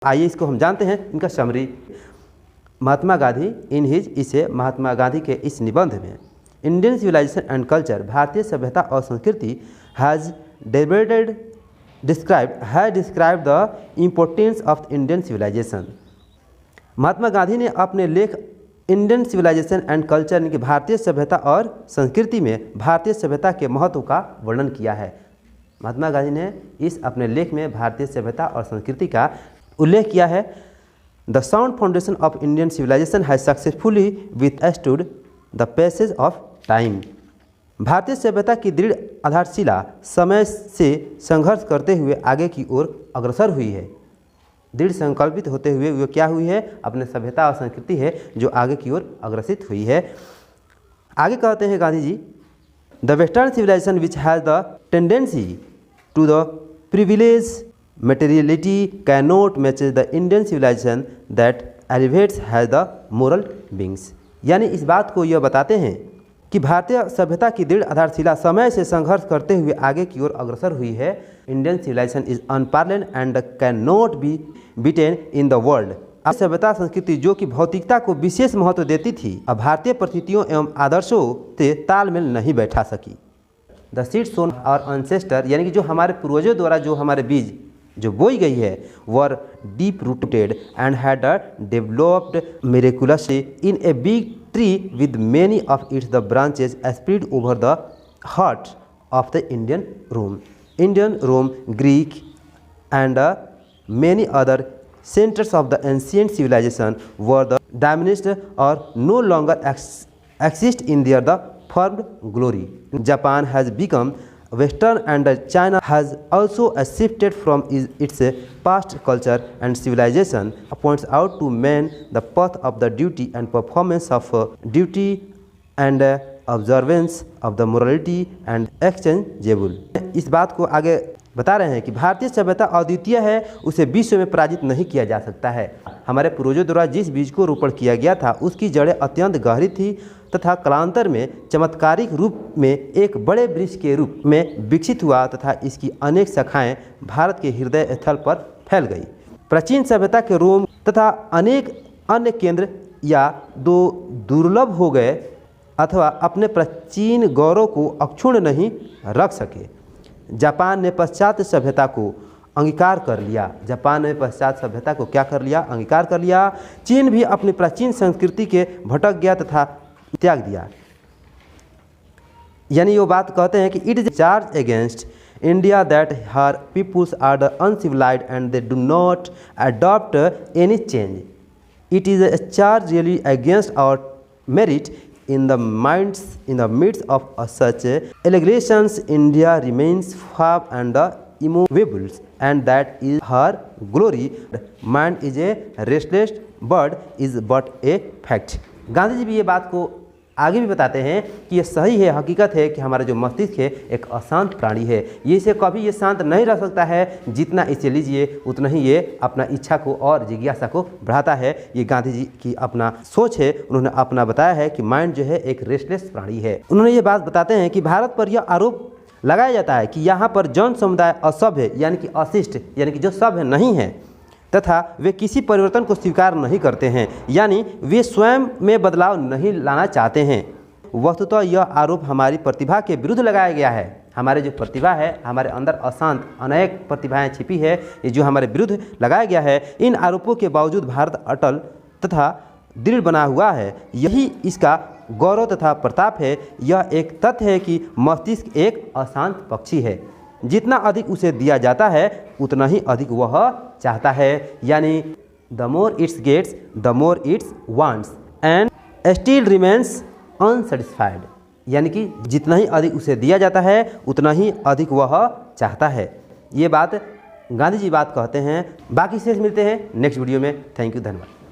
आइए इसको हम जानते हैं इनका summary. Mahatma Gandhi in his इसे महात्मा गांधी के इस निबंध में इंडियन सिविलाइजेशन एंड कल्चर भारतीय सभ्यता और संस्कृति has describe the importance of Indian civilisation. Mahatma Gandhi ने अपने लेख इंडियन सिविलाइजेशन एंड कल्चर यानी कि भारतीय सभ्यता और संस्कृति में भारतीय सभ्यता के महत्व का वर्णन किया है। महात्मा गांधी ने इस अपने लेख में भारतीय सभ्यता और संस्कृति का उल्लेख किया है। The sound foundation of Indian civilisation has successfully withstood the passage of time. भारतीय सभ्यता की दृढ़ आधारशिला समय से संघर्ष करते हुए आगे की ओर अग्रसर हुई है। दृढ़ संकल्पित होते हुए वो क्या हुई है, अपने सभ्यता और संस्कृति है जो आगे की ओर अग्रसित हुई है। आगे कहते हैं Gandhi ji, the western civilisation which has the tendency to the privilege materiality cannot match the Indian civilization that elevates has the moral beings। यानी इस बात को यह बताते हैं कि भारतीय सभ्यता की दृढ़ आधारशिला समय से संघर्ष करते हुए आगे की ओर अग्रसर हुई है। Indian civilization is unparalleled and can not be beaten in the world. सभ्यता संस्कृति जो कि भौतिकता को विशेष महत्व देती थी, अब भारतीय परिस्थितियों एवं आदर्शों से तालमेल नहीं बैठा सकी। द सीड सोन और अनसेस्टर यानी कि जो हमारे पूर्वजों द्वारा जो हमारे बीज जो बोई गई है were deep rooted and had developed miraculously in a big tree with many of its the branches spread over the heart of the Indian Rome Greek and many other centers of the ancient civilization were the diminished or no longer exist in their the formed glory. Japan has become Western and China has also shifted from its past culture and civilization, points out to men the path of the duty and performance of duty and observance of the morality and exchangeable। इस बात को आगे बता रहे हैं कि भारतीय सभ्यता अद्वितीय है, उसे विश्व में पराजित नहीं किया जा सकता है। हमारे पूर्वजों द्वारा जिस बीज को रोपण किया गया था उसकी जड़ें अत्यंत गहरी थी तथा कालांतर में चमत्कारिक रूप में एक बड़े वृक्ष के रूप में विकसित हुआ तथा इसकी अनेक शाखाएं भारत के हृदय स्थल पर फैल गई। प्राचीन सभ्यता के रोम तथा अनेक अन्य केंद्र या दो दुर्लभ हो गए अथवा अपने प्राचीन गौरव को अक्षुण्ण नहीं रख सके। जापान ने पाश्चात्य सभ्यता को अंगीकार कर लिया। जापान ने पाश्चात्य सभ्यता को क्या कर लिया, अंगीकार कर लिया। चीन भी अपनी प्राचीन संस्कृति के भटक गया तथा त्याग दिया। यानी वो बात कहते हैं कि it is charge against India that her peoples are the uncivilized and they do not adopt any change. It is a charge really against our merit in the midst of such allegations India remains firm and immovable, and that is her glory. Mind is a restless bird is but a fact। Gandhi ji भी ये बात को आगे भी बताते हैं कि ये सही है, हकीकत है कि हमारा जो मस्तिष्क है एक अशांत प्राणी है। ये इसे कभी ये शांत नहीं रह सकता है, जितना इसे लीजिए उतना ही ये अपना इच्छा को और जिज्ञासा को बढ़ाता है। ये गांधी जी की अपना सोच है, उन्होंने अपना बताया है कि माइंड जो है एक रेस्टलेस प्राणी है। उन्होंने ये बात बताते हैं कि भारत पर यह आरोप लगाया जाता है कि यहाँ पर जन समुदाय असभ्य यानी कि अशिष्ट यानी कि जो सभ्य नहीं है तथा वे किसी परिवर्तन को स्वीकार नहीं करते हैं, यानी वे स्वयं में बदलाव नहीं लाना चाहते हैं। वस्तुतः यह आरोप हमारी प्रतिभा के विरुद्ध लगाया गया है। हमारे जो प्रतिभा है, हमारे अंदर अशांत अनेक प्रतिभाएं छिपी है, ये जो हमारे विरुद्ध लगाया गया है। इन आरोपों के बावजूद भारत अटल तथा दृढ़ बना हुआ है। यही इसका गौरव तथा प्रताप है। यह एक तथ्य है कि मस्तिष्क एक अशांत पक्षी है, जितना अधिक उसे दिया जाता है उतना ही अधिक वह चाहता है। यानी the more its gets the more its wants and still remains unsatisfied. यानी कि जितना ही अधिक उसे दिया जाता है उतना ही अधिक वह चाहता है। ये बात गांधी जी बात कहते हैं। बाकी शेष मिलते हैं नेक्स्ट वीडियो में। थैंक यू, धन्यवाद।